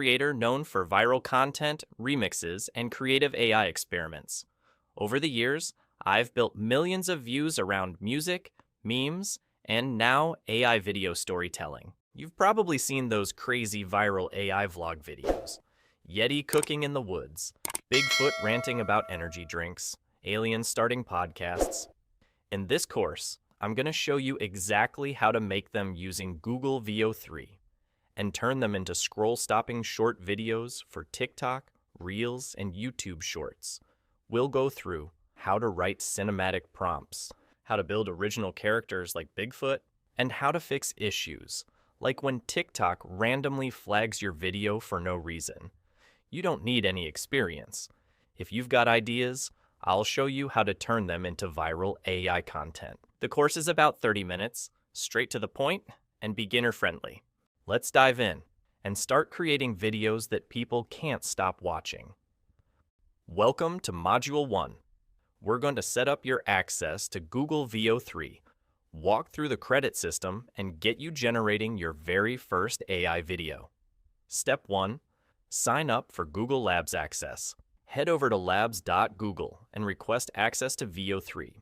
creator known for viral content, remixes, and creative AI experiments. Over the years, I've built millions of views around music, memes, and now AI video storytelling. You've probably seen those crazy viral AI vlog videos. Yeti cooking in the woods, Bigfoot ranting about energy drinks, aliens starting podcasts. In this course, I'm going to show you exactly how to make them using Google VO3 and turn them into scroll-stopping short videos for TikTok, Reels, and YouTube Shorts. We'll go through how to write cinematic prompts, how to build original characters like Bigfoot, and how to fix issues, like when TikTok randomly flags your video for no reason. You don't need any experience. If you've got ideas, I'll show you how to turn them into viral AI content. The course is about 30 minutes, straight to the point, and beginner-friendly. Let's dive in and start creating videos that people can't stop watching. Welcome to Module 1. We're going to set up your access to Google VO3, walk through the credit system, and get you generating your very first AI video. Step 1. Sign up for Google Labs Access. Head over to labs.google and request access to VO3.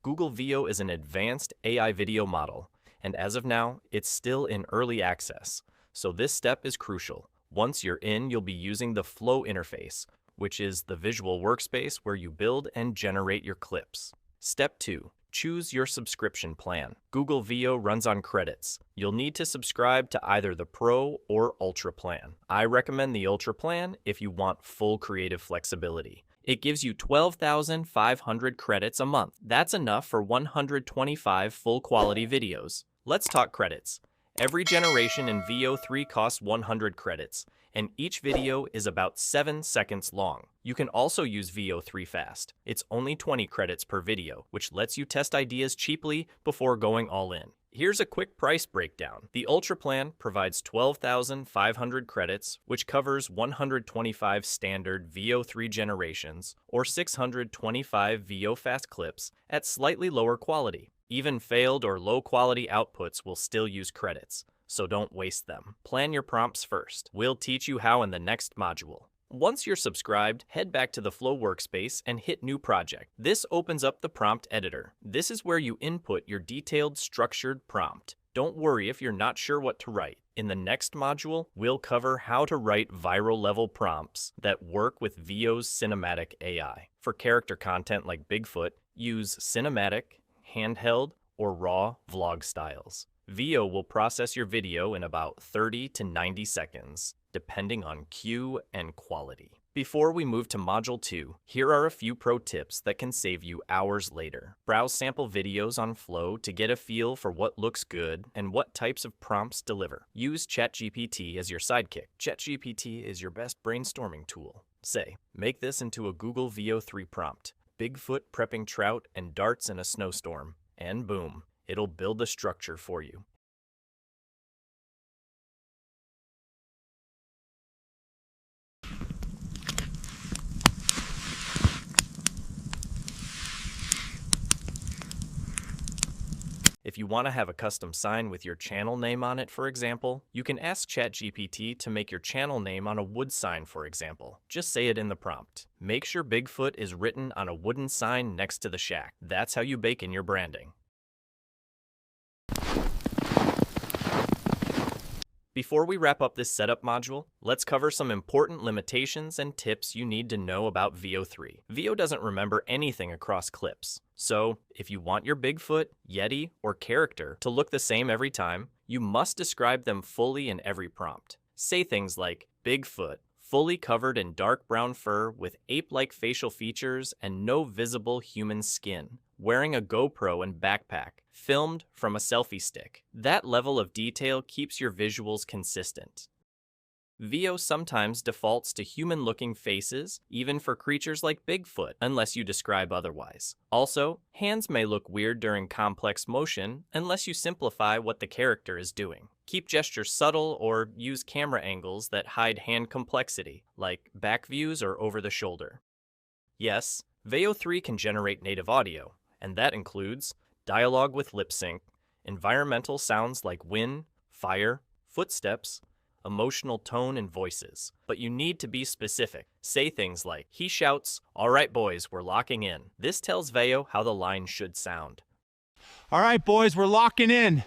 Google VO is an advanced AI video model, and as of now, it's still in early access, so this step is crucial. Once you're in, you'll be using the Flow interface, which is the visual workspace where you build and generate your clips. Step 2. Choose your subscription plan. Google VO runs on credits. You'll need to subscribe to either the Pro or Ultra plan. I recommend the Ultra plan if you want full creative flexibility. It gives you 12,500 credits a month. That's enough for 125 full-quality videos. Let's talk credits. Every generation in VO3 costs 100 credits, and each video is about 7 seconds long. You can also use VO3 Fast. It's only 20 credits per video, which lets you test ideas cheaply before going all in. Here's a quick price breakdown. The Ultra plan provides 12,500 credits, which covers 125 standard VO3 generations or 625 VO Fast clips at slightly lower quality. Even failed or low-quality outputs will still use credits, so don't waste them. Plan your prompts first. We'll teach you how in the next module. Once you're subscribed, head back to the Flow workspace and hit New Project. This opens up the prompt editor. This is where you input your detailed, structured prompt. Don't worry if you're not sure what to write. In the next module, we'll cover how to write viral-level prompts that work with VO's cinematic AI. For character content like Bigfoot, use cinematic, handheld, or raw vlog styles. VO will process your video in about 30 to 90 seconds, depending on queue and quality. Before we move to Module 2, here are a few pro tips that can save you hours later. Browse sample videos on Flow to get a feel for what looks good and what types of prompts deliver. Use ChatGPT as your sidekick. ChatGPT is your best brainstorming tool. Say, make this into a Google VO3 prompt. Bigfoot prepping trout and darts in a snowstorm. And boom, it'll build the structure for you. If you want to have a custom sign with your channel name on it, for example, you can ask ChatGPT to make your channel name on a wood sign, for example. Just say it in the prompt. Make sure Bigfoot is written on a wooden sign next to the shack. That's how you bake in your branding. Before we wrap up this setup module, let's cover some important limitations and tips you need to know about VO3. VO doesn't remember anything across clips. So, if you want your Bigfoot, Yeti, or character to look the same every time, you must describe them fully in every prompt. Say things like, Bigfoot, fully covered in dark brown fur with ape-like facial features and no visible human skin, wearing a GoPro and backpack, filmed from a selfie stick. That level of detail keeps your visuals consistent. VO sometimes defaults to human-looking faces, even for creatures like Bigfoot, unless you describe otherwise. Also, hands may look weird during complex motion unless you simplify what the character is doing. Keep gestures subtle or use camera angles that hide hand complexity, like back views or over the shoulder. Yes, VO3 can generate native audio, and that includes dialogue with lip sync, environmental sounds like wind, fire, footsteps, emotional tone and voices. But you need to be specific. Say things like, he shouts, "All right, boys, we're locking in." This tells Veo how the line should sound. All right, boys, we're locking in.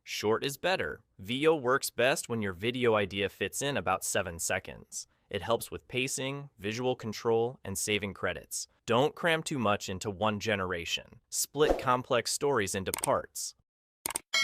Short is better. VO works best when your video idea fits in about 7 seconds. It helps with pacing, visual control, and saving credits. Don't cram too much into one generation. Split complex stories into parts.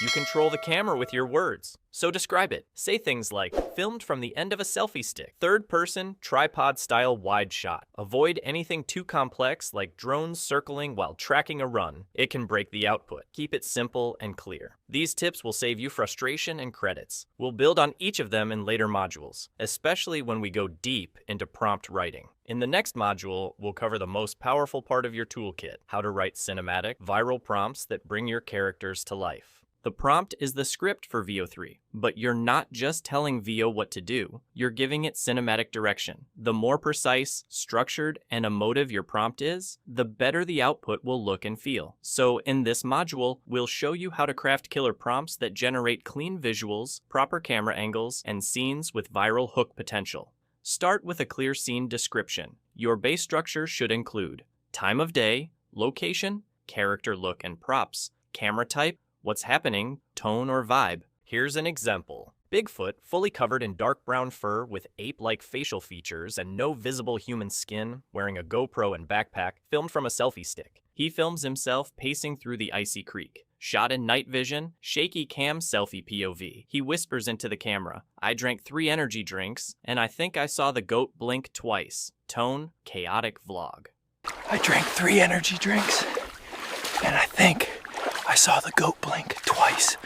You control the camera with your words, so describe it. Say things like, filmed from the end of a selfie stick, third person, tripod style wide shot. Avoid anything too complex like drones circling while tracking a run. It can break the output. Keep it simple and clear. These tips will save you frustration and credits. We'll build on each of them in later modules, especially when we go deep into prompt writing. In the next module, we'll cover the most powerful part of your toolkit, how to write cinematic, viral prompts that bring your characters to life. The prompt is the script for VO3, but you're not just telling VO what to do, you're giving it cinematic direction. The more precise, structured, and emotive your prompt is, the better the output will look and feel. So in this module, we'll show you how to craft killer prompts that generate clean visuals, proper camera angles, and scenes with viral hook potential. Start with a clear scene description. Your base structure should include time of day, location, character look and props, camera type, what's happening, tone or vibe. Here's an example. Bigfoot, fully covered in dark brown fur with ape-like facial features and no visible human skin, wearing a GoPro and backpack, filmed from a selfie stick. He films himself pacing through the icy creek. Shot in night vision, shaky cam selfie POV. He whispers into the camera, "I drank 3 energy drinks, and I think I saw the goat blink twice." Tone, chaotic vlog. I drank 3 energy drinks, and I think I saw the goat blink twice.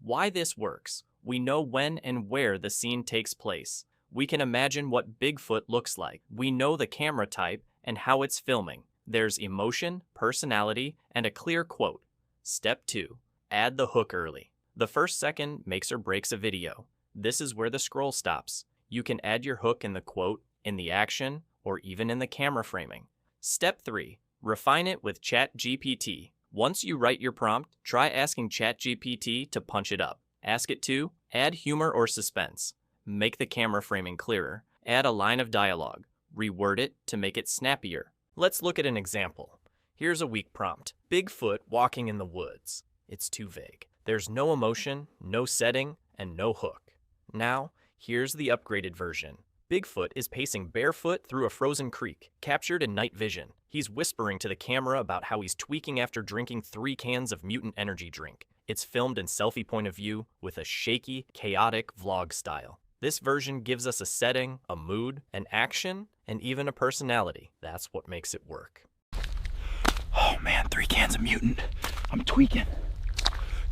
Why this works. We know when and where the scene takes place. We can imagine what Bigfoot looks like. We know the camera type and how it's filming. There's emotion, personality, and a clear quote. Step 2. Add the hook early. The first second makes or breaks a video. This is where the scroll stops. You can add your hook in the quote, in the action, or even in the camera framing. Step 3. Refine it with ChatGPT. Once you write your prompt, try asking ChatGPT to punch it up. Ask it to add humor or suspense, make the camera framing clearer, add a line of dialogue, reword it to make it snappier. Let's look at an example. Here's a weak prompt. Bigfoot walking in the woods. It's too vague. There's no emotion, no setting, and no hook. Now, here's the upgraded version. Bigfoot is pacing barefoot through a frozen creek, captured in night vision. He's whispering to the camera about how he's tweaking after drinking 3 cans of mutant energy drink. It's filmed in selfie point of view with a shaky, chaotic vlog style. This version gives us a setting, a mood, an action, and even a personality. That's what makes it work. Oh man, 3 cans of mutant. I'm tweaking.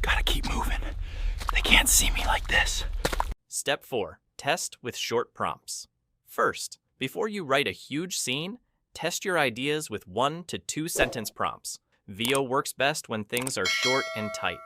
Gotta keep moving. They can't see me like this. Step 4. Test with short prompts. First, before you write a huge scene, test your ideas with 1 to 2 sentence prompts. VO works best when things are short and tight.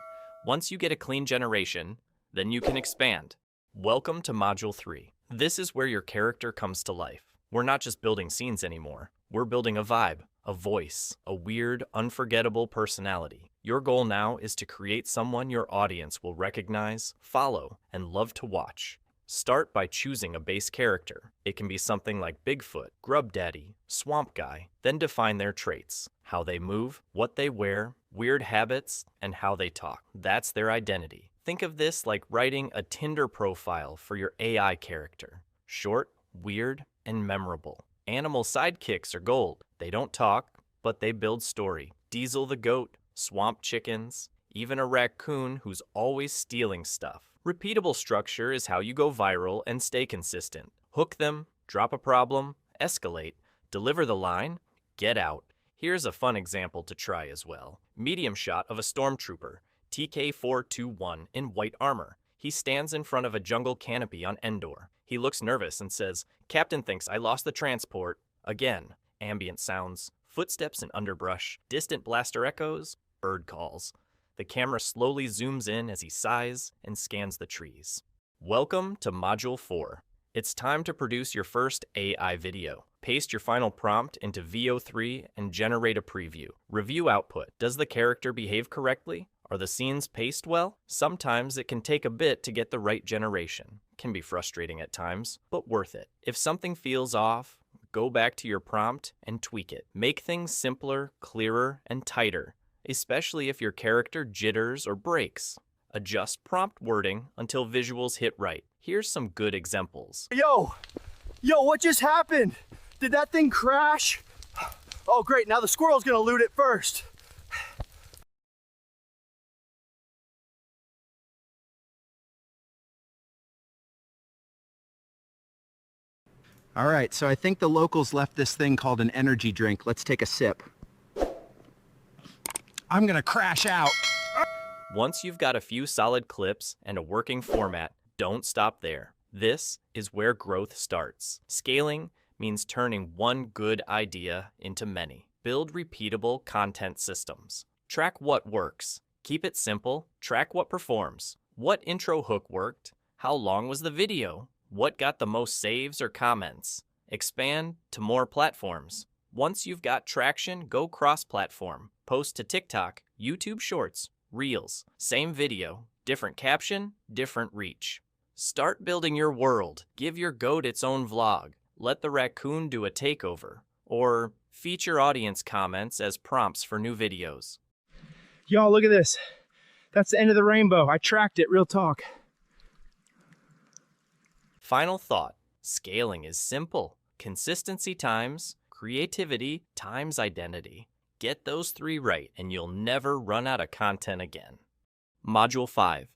Once you get a clean generation, then you can expand. Welcome to Module 3. This is where your character comes to life. We're not just building scenes anymore. We're building a vibe, a voice, a weird, unforgettable personality. Your goal now is to create someone your audience will recognize, follow, and love to watch. Start by choosing a base character. It can be something like Bigfoot, Grub Daddy, Swamp Guy. Then define their traits, how they move, what they wear, weird habits, and how they talk. That's their identity. Think of this like writing a Tinder profile for your AI character. Short, weird, and memorable. Animal sidekicks are gold. They don't talk, but they build story. Diesel the goat, swamp chickens, even a raccoon who's always stealing stuff. Repeatable structure is how you go viral and stay consistent. Hook them, drop a problem, escalate, deliver the line, get out. Here's a fun example to try as well. Medium shot of a stormtrooper, TK-421 in white armor. He stands in front of a jungle canopy on Endor. He looks nervous and says, "Captain thinks I lost the transport." Again, ambient sounds, footsteps in underbrush, distant blaster echoes, bird calls. The camera slowly zooms in as he sighs and scans the trees. Welcome to Module 4. It's time to produce your first AI video. Paste your final prompt into VO3 and generate a preview. Review output. Does the character behave correctly? Are the scenes paced well? Sometimes it can take a bit to get the right generation. Can be frustrating at times, but worth it. If something feels off, go back to your prompt and tweak it. Make things simpler, clearer, and tighter, especially if your character jitters or breaks. Adjust prompt wording until visuals hit right. Here's some good examples. Yo, what just happened? Did that thing crash? Oh great, now the squirrel's gonna loot it first. All right, so I think the locals left this thing called an energy drink. Let's take a sip. I'm gonna crash out. Once you've got a few solid clips and a working format, don't stop there. This is where growth starts. Scaling means turning one good idea into many. Build repeatable content systems. Track what works. Keep it simple. Track what performs. What intro hook worked? How long was the video? What got the most saves or comments? Expand to more platforms. Once you've got traction, go cross-platform. Post to TikTok, YouTube Shorts, Reels. Same video, different caption, different reach. Start building your world. Give your goat its own vlog. Let the raccoon do a takeover. Or feature audience comments as prompts for new videos. Y'all, look at this. That's the end of the rainbow. I tracked it, real talk. Final thought, scaling is simple. Consistency times creativity times identity. Get those three right and you'll never run out of content again. Module 5,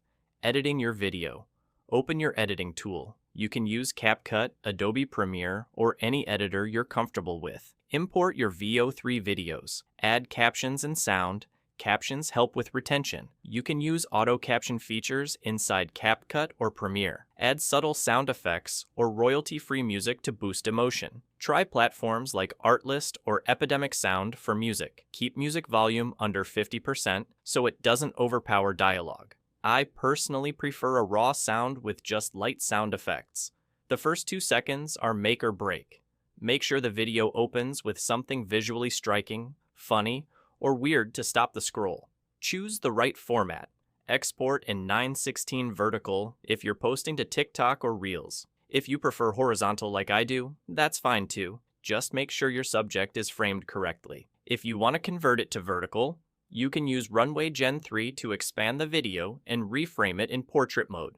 editing your video. Open your editing tool. You can use CapCut, Adobe Premiere, or any editor you're comfortable with. Import your VO3 videos. Add captions and sound. Captions help with retention. You can use auto caption features inside CapCut or Premiere. Add subtle sound effects or royalty-free music to boost emotion. Try platforms like Artlist or Epidemic Sound for music. Keep music volume under 50% so it doesn't overpower dialogue. I personally prefer a raw sound with just light sound effects. The first 2 seconds are make or break. Make sure the video opens with something visually striking, funny, or weird to stop the scroll. Choose the right format. Export in 9:16 vertical if you're posting to TikTok or Reels. If you prefer horizontal like I do, that's fine too. Just make sure your subject is framed correctly. If you want to convert it to vertical, you can use Runway Gen 3 to expand the video and reframe it in portrait mode.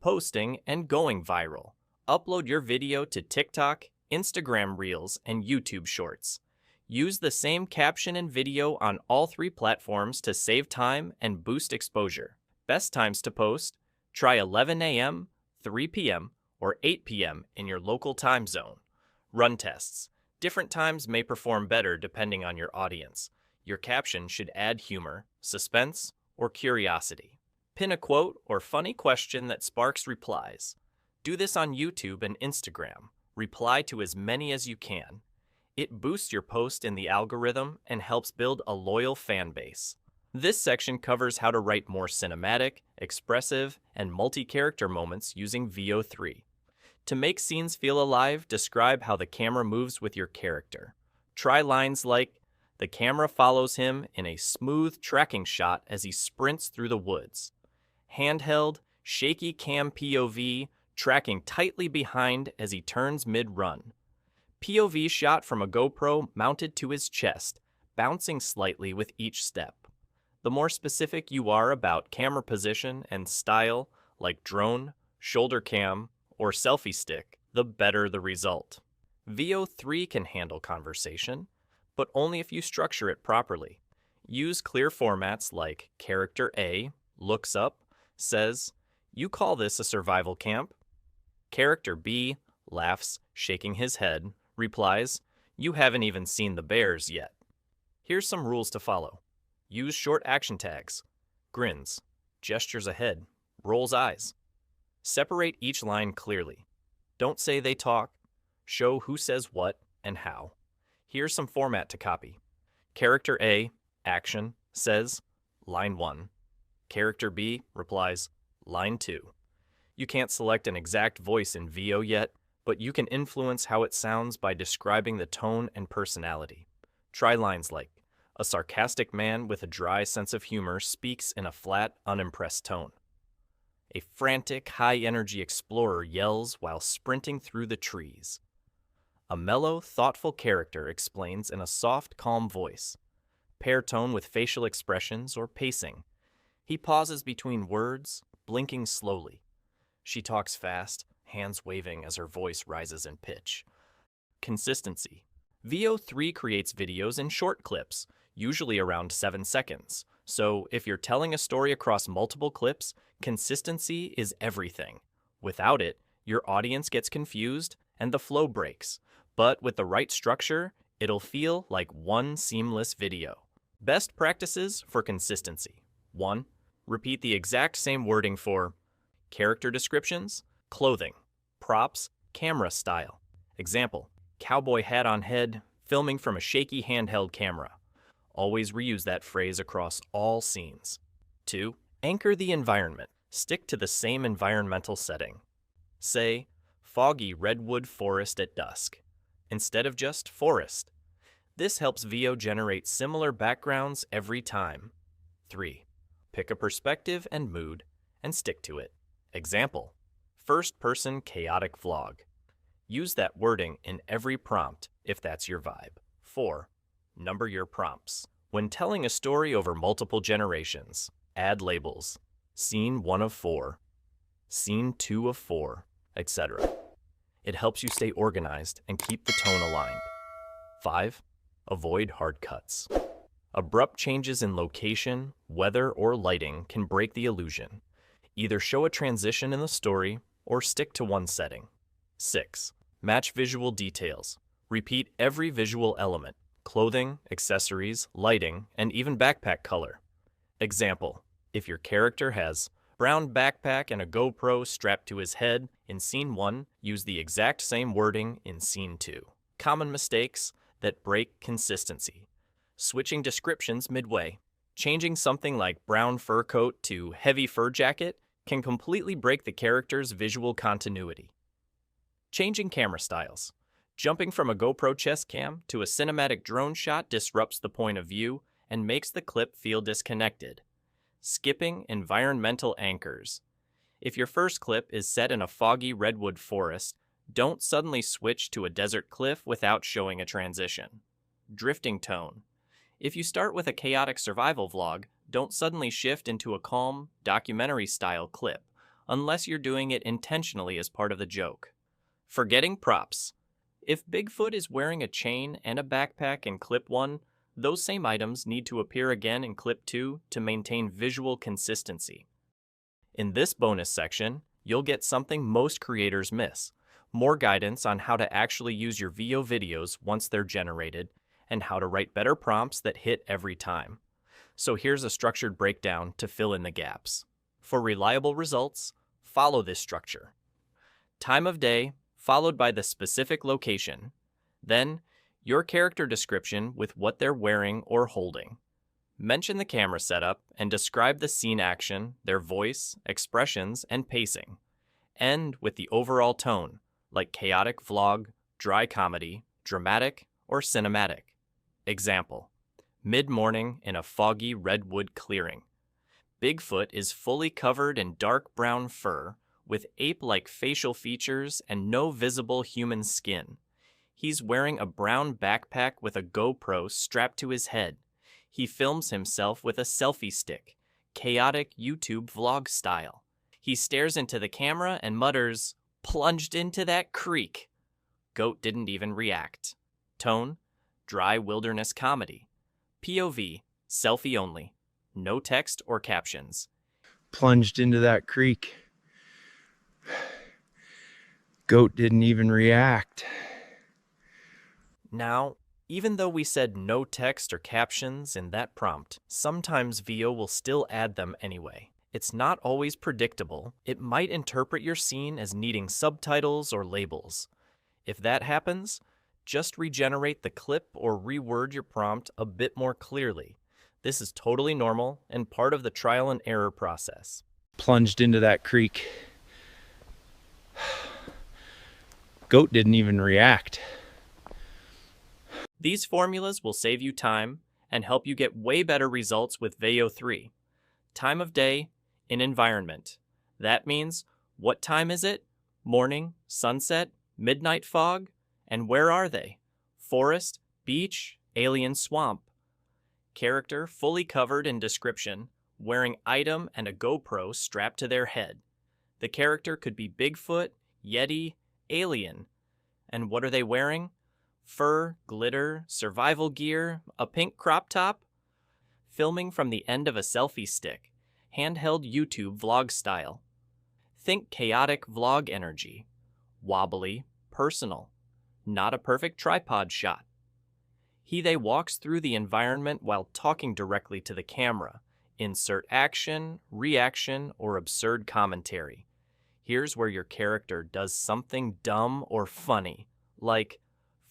Posting and going viral. Upload your video to TikTok, Instagram Reels, and YouTube Shorts. Use the same caption and video on all 3 platforms to save time and boost exposure. Best times to post: try 11 a.m., 3 p.m., or 8 p.m. in your local time zone. Run tests. Different times may perform better depending on your audience. Your caption should add humor, suspense, or curiosity. Pin a quote or funny question that sparks replies. Do this on YouTube and Instagram. Reply to as many as you can. It boosts your post in the algorithm and helps build a loyal fan base. This section covers how to write more cinematic, expressive, and multi-character moments using VO3. To make scenes feel alive, describe how the camera moves with your character. Try lines like, "The camera follows him in a smooth tracking shot as he sprints through the woods." Handheld, shaky cam POV, tracking tightly behind as he turns mid-run. POV shot from a GoPro mounted to his chest, bouncing slightly with each step. The more specific you are about camera position and style, like drone, shoulder cam, or selfie stick, the better the result. VO3 can handle conversation, but only if you structure it properly. Use clear formats like character A looks up, says, "You call this a survival camp?" Character B laughs, shaking his head, replies, "You haven't even seen the bears yet." Here's some rules to follow. Use short action tags, grins, gestures ahead, rolls eyes. Separate each line clearly. Don't say they talk. Show who says what and how. Here's some format to copy. Character A, action, says, line 1. Character B replies, line 2. You can't select an exact voice in VO yet, but you can influence how it sounds by describing the tone and personality. Try lines like, "A sarcastic man with a dry sense of humor speaks in a flat, unimpressed tone." "A frantic, high-energy explorer yells while sprinting through the trees." "A mellow, thoughtful character explains in a soft, calm voice." Pair tone with facial expressions or pacing. "He pauses between words, blinking slowly." "She talks fast, hands waving as her voice rises in pitch." Consistency. VO3 creates videos in short clips, usually around 7 seconds. So if you're telling a story across multiple clips, consistency is everything. Without it, your audience gets confused and the flow breaks. But with the right structure, it'll feel like one seamless video. Best practices for consistency. 1. Repeat the exact same wording for character descriptions, clothing, props, camera style. Example, cowboy hat on head, filming from a shaky handheld camera. Always reuse that phrase across all scenes. 2. Anchor the environment. Stick to the same environmental setting. Say, foggy redwood forest at dusk, instead of just forest. This helps VO generate similar backgrounds every time. 3. Pick a perspective and mood and stick to it. Example, first-person chaotic vlog. Use that wording in every prompt if that's your vibe. 4. Number your prompts. When telling a story over multiple generations, add labels. Scene 1 of 4, Scene 2 of 4, etc. It helps you stay organized and keep the tone aligned. 5. Avoid hard cuts. Abrupt changes in location, weather, or lighting can break the illusion. Either show a transition in the story or stick to one setting. 6. Match visual details. Repeat every visual element, clothing, accessories, lighting, and even backpack color. Example, if your character has brown backpack and a GoPro strapped to his head in Scene 1, use the exact same wording in Scene 2. Common mistakes that break consistency. Switching descriptions midway. Changing something like brown fur coat to heavy fur jacket can completely break the character's visual continuity. Changing camera styles. Jumping from a GoPro chest cam to a cinematic drone shot disrupts the point of view and makes the clip feel disconnected. Skipping environmental anchors. If your first clip is set in a foggy redwood forest, don't suddenly switch to a desert cliff without showing a transition. Drifting tone. If you start with a chaotic survival vlog, don't suddenly shift into a calm, documentary-style clip, unless you're doing it intentionally as part of the joke. Forgetting props. If Bigfoot is wearing a chain and a backpack in clip 1, those same items need to appear again in clip 2 to maintain visual consistency. In this bonus section, you'll get something most creators miss: more guidance on how to actually use your VO videos once they're generated, and how to write better prompts that hit every time. So here's a structured breakdown to fill in the gaps. For reliable results, follow this structure. Time of day, followed by the specific location. Then, your character description with what they're wearing or holding. Mention the camera setup and describe the scene action, their voice, expressions, and pacing. End with the overall tone, like chaotic vlog, dry comedy, dramatic, or cinematic. Example, mid-morning in a foggy redwood clearing. Bigfoot is fully covered in dark brown fur, with ape-like facial features and no visible human skin. He's wearing a brown backpack with a GoPro strapped to his head. He films himself with a selfie stick, chaotic YouTube vlog style. He stares into the camera and mutters, "Plunged into that creek." Goat didn't even react. Tone, dry wilderness comedy. POV, selfie only. No text or captions. Plunged into that creek. Goat didn't even react. Now, even though we said no text or captions in that prompt, sometimes VO will still add them anyway. It's not always predictable. It might interpret your scene as needing subtitles or labels. If that happens, just regenerate the clip or reword your prompt a bit more clearly. This is totally normal and part of the trial and error process. Plunged into that creek. Goat didn't even react. These formulas will save you time and help you get way better results with VEO 3. Time of day in environment. That means, what time is it? Morning, sunset, midnight fog? And where are they? Forest, beach, alien swamp. Character fully covered in description, wearing item and a GoPro strapped to their head. The character could be Bigfoot, Yeti, alien. And what are they wearing? Fur, glitter, survival gear, a pink crop top? Filming from the end of a selfie stick, handheld YouTube vlog style. Think chaotic vlog energy. Wobbly, personal. Not a perfect tripod shot. They walks through the environment while talking directly to the camera. Insert action, reaction, or absurd commentary. Here's where your character does something dumb or funny, like,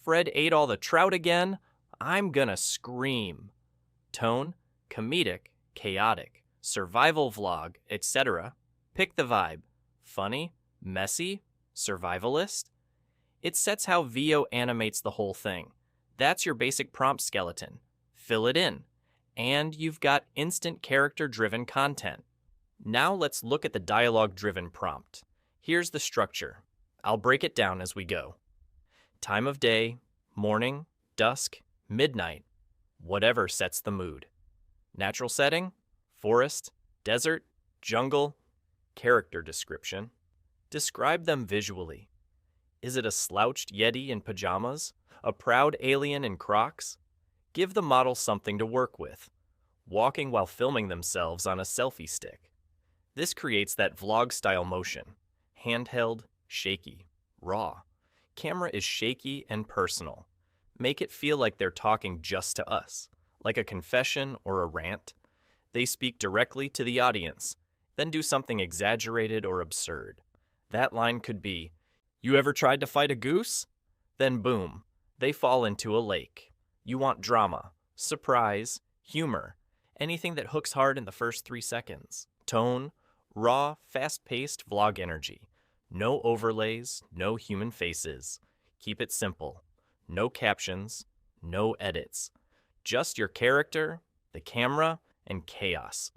Fred ate all the trout again, I'm gonna scream. Tone, comedic, chaotic, survival vlog, etc. Pick the vibe. Funny, messy, survivalist. It sets how VEO animates the whole thing. That's your basic prompt skeleton. Fill it in. And you've got instant character-driven content. Now let's look at the dialogue-driven prompt. Here's the structure. I'll break it down as we go. Time of day, morning, dusk, midnight, whatever sets the mood. Natural setting, forest, desert, jungle. Character description. Describe them visually. Is it a slouched Yeti in pajamas? A proud alien in Crocs? Give the model something to work with. Walking while filming themselves on a selfie stick. This creates that vlog-style motion. Handheld, shaky, raw. Camera is shaky and personal. Make it feel like they're talking just to us, like a confession or a rant. They speak directly to the audience, then do something exaggerated or absurd. That line could be, "You ever tried to fight a goose?" Then boom, they fall into a lake. You want drama, surprise, humor, anything that hooks hard in the first 3 seconds. Tone, raw, fast-paced vlog energy. No overlays, no human faces. Keep it simple. No captions, no edits. Just your character, the camera, and chaos.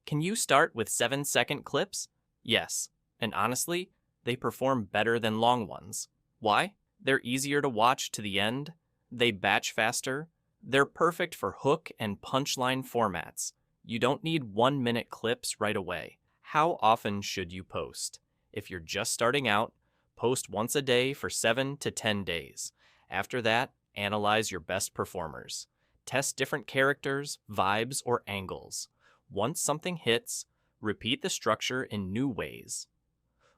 Can you start with 7-second clips? Yes, and honestly, they perform better than long ones. Why? They're easier to watch to the end. They batch faster. They're perfect for hook and punchline formats. You don't need 1-minute clips right away. How often should you post? If you're just starting out, post once a day for 7 to 10 days. After that, analyze your best performers. Test different characters, vibes, or angles. Once something hits, repeat the structure in new ways.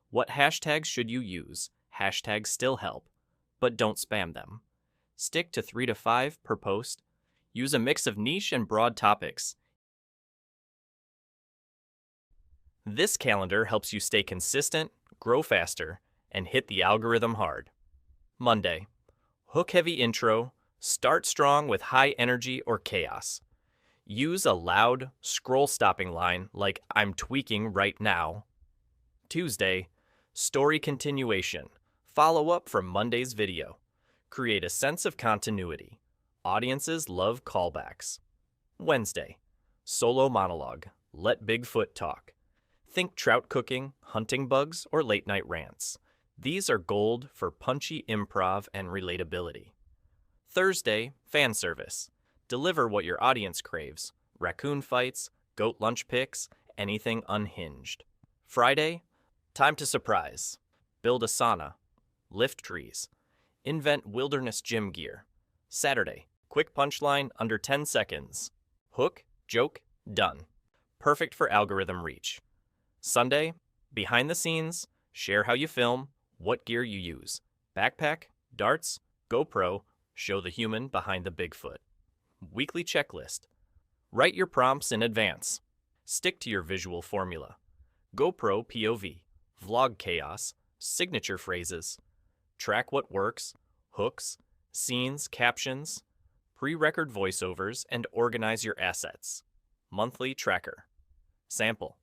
What hashtags should you use? Hashtags still help, but don't spam them. Stick to 3 to 5 per post. Use a mix of niche and broad topics. This calendar helps you stay consistent, grow faster, and hit the algorithm hard. Monday. Hook-heavy intro. Start strong with high energy or chaos. Use a loud, scroll-stopping line like "I'm tweaking right now." Tuesday. Story continuation. Follow up from Monday's video. Create a sense of continuity. Audiences love callbacks. Wednesday. Solo monologue. Let Bigfoot talk. Think trout cooking, hunting bugs, or late-night rants. These are gold for punchy improv and relatability. Thursday, fan service. Deliver what your audience craves. Raccoon fights, goat lunch pics, anything unhinged. Friday, time to surprise. Build a sauna. Lift trees. Invent wilderness gym gear. Saturday, quick punchline under 10 seconds. Hook, joke, done. Perfect for algorithm reach. Sunday, behind the scenes, share how you film, what gear you use. Backpack, darts, GoPro, show the human behind the Bigfoot. Weekly checklist. Write your prompts in advance. Stick to your visual formula. GoPro POV, vlog chaos, signature phrases. Track what works, hooks, scenes, captions, pre-record voiceovers, and organize your assets. Monthly tracker. Sample.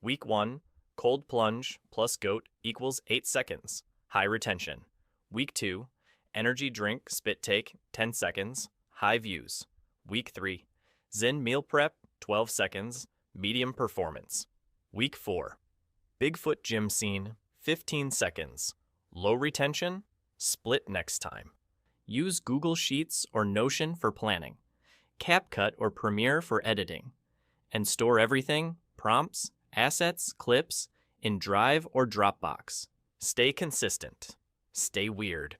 Week 1, cold plunge plus goat equals 8 seconds. High retention. Week 2, energy drink, spit take, 10 seconds, high views. Week 3, Zen meal prep, 12 seconds, medium performance. Week 4, Bigfoot gym scene, 15 seconds, low retention, split next time. Use Google Sheets or Notion for planning, CapCut or Premiere for editing, and store everything, prompts, assets, clips, in Drive or Dropbox. Stay consistent. Stay weird.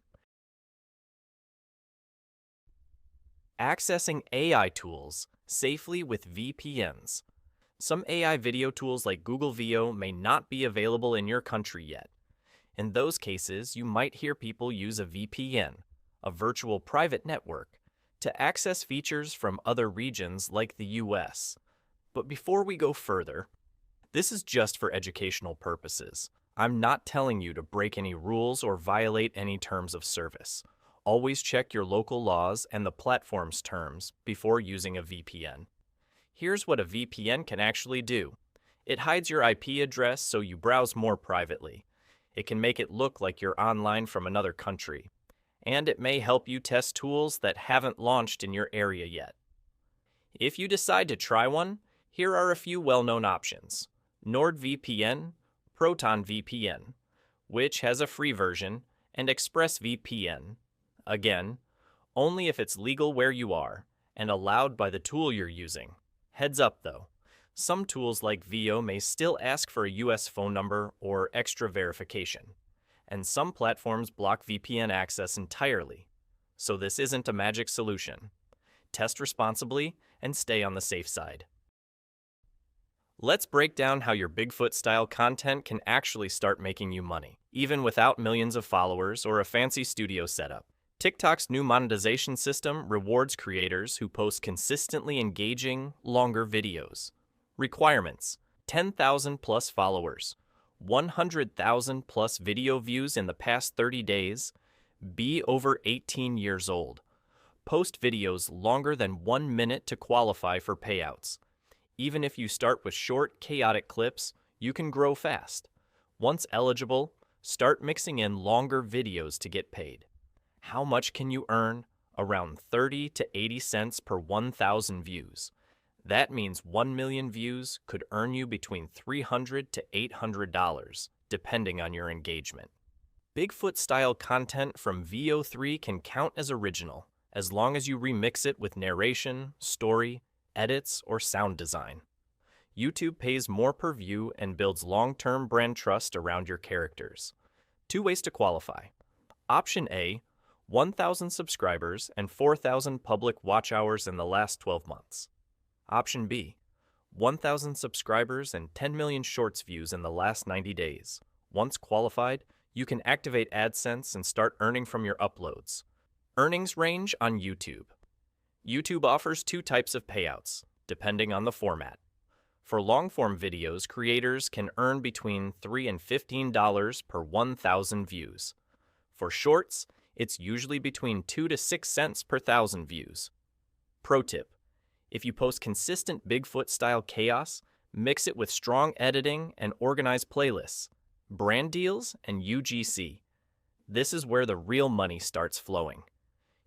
Accessing AI tools safely with VPNs. Some AI video tools like Google VO may not be available in your country yet. In those cases, you might hear people use a VPN, a virtual private network, to access features from other regions like the US. But before we go further, this is just for educational purposes. I'm not telling you to break any rules or violate any terms of service. Always check your local laws and the platform's terms before using a VPN. Here's what a VPN can actually do. It hides your IP address so you browse more privately. It can make it look like you're online from another country. And it may help you test tools that haven't launched in your area yet. If you decide to try one, here are a few well-known options. NordVPN, ProtonVPN, which has a free version, and ExpressVPN. Again, only if it's legal where you are and allowed by the tool you're using. Heads up though, some tools like VO may still ask for a US phone number or extra verification, and some platforms block VPN access entirely, so this isn't a magic solution. Test responsibly and stay on the safe side. Let's break down how your Bigfoot-style content can actually start making you money, even without millions of followers or a fancy studio setup. TikTok's new monetization system rewards creators who post consistently engaging, longer videos. Requirements: 10,000 plus followers, 100,000 plus video views in the past 30 days, be over 18 years old. Post videos longer than 1 minute to qualify for payouts. Even if you start with short, chaotic clips, you can grow fast. Once eligible, start mixing in longer videos to get paid. How much can you earn? Around 30 to 80 cents per 1,000 views. That means 1 million views could earn you between $300 to $800, depending on your engagement. Bigfoot-style content from VO3 can count as original, as long as you remix it with narration, story, edits, or sound design. YouTube pays more per view and builds long-term brand trust around your characters. 2 ways to qualify. Option A, 1,000 subscribers and 4,000 public watch hours in the last 12 months. Option B, 1,000 subscribers and 10 million shorts views in the last 90 days. Once qualified, you can activate AdSense and start earning from your uploads. Earnings range on YouTube. YouTube offers 2 types of payouts, depending on the format. For long-form videos, creators can earn between $3 and $15 per 1,000 views. For shorts, it's usually between 2 to 6 cents per 1,000 views. Pro tip: if you post consistent Bigfoot-style chaos, mix it with strong editing and organized playlists, brand deals, and UGC. This is where the real money starts flowing.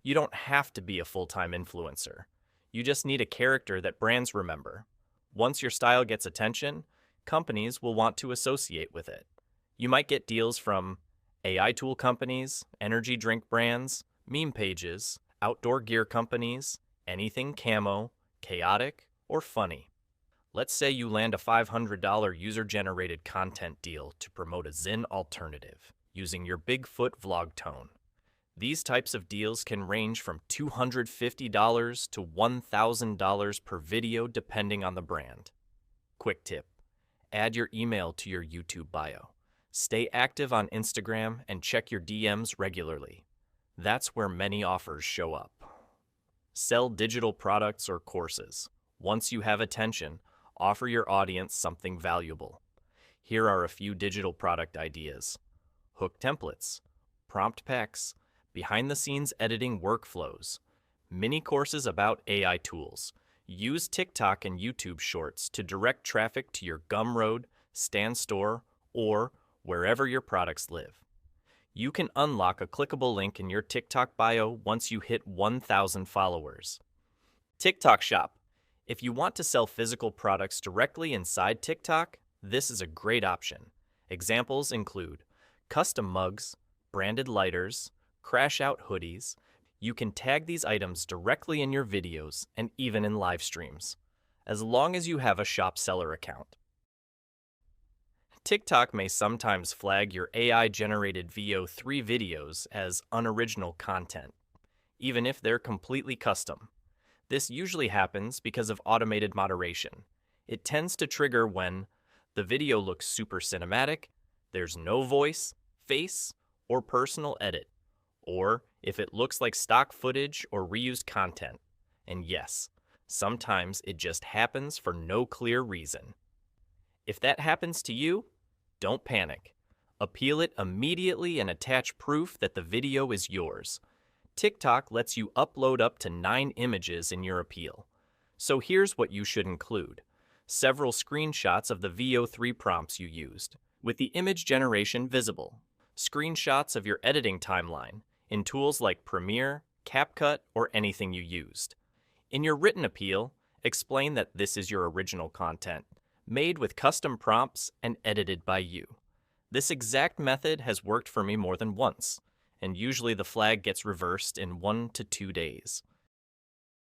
You don't have to be a full-time influencer. You just need a character that brands remember. Once your style gets attention, companies will want to associate with it. You might get deals from AI tool companies, energy drink brands, meme pages, outdoor gear companies, anything camo, chaotic, or funny. Let's say you land a $500 user-generated content deal to promote a Zen alternative using your Bigfoot vlog tone. These types of deals can range from $250 to $1,000 per video depending on the brand. Quick tip: add your email to your YouTube bio. Stay active on Instagram and check your DMs regularly. That's where many offers show up. Sell digital products or courses. Once you have attention, offer your audience something valuable. Here are a few digital product ideas: hook templates, prompt packs, behind-the-scenes editing workflows, mini courses about AI tools. Use TikTok and YouTube Shorts to direct traffic to your Gumroad, Stan Store, or wherever your products live. You can unlock a clickable link in your TikTok bio once you hit 1,000 followers. TikTok Shop. If you want to sell physical products directly inside TikTok, this is a great option. Examples include custom mugs, branded lighters, crash out hoodies. You can tag these items directly in your videos and even in live streams, as long as you have a shop seller account. TikTok may sometimes flag your AI-generated VO3 videos as unoriginal content, even if they're completely custom. This usually happens because of automated moderation. It tends to trigger when the video looks super cinematic, there's no voice, face, or personal edit, or if it looks like stock footage or reused content. And yes, sometimes it just happens for no clear reason. If that happens to you, don't panic. Appeal it immediately and attach proof that the video is yours. TikTok lets you upload up to 9 images in your appeal. So here's what you should include. Several screenshots of the VO3 prompts you used, with the image generation visible. Screenshots of your editing timeline in tools like Premiere, CapCut, or anything you used. In your written appeal, explain that this is your original content, made with custom prompts and edited by you. This exact method has worked for me more than once, and usually the flag gets reversed in 1 to 2 days.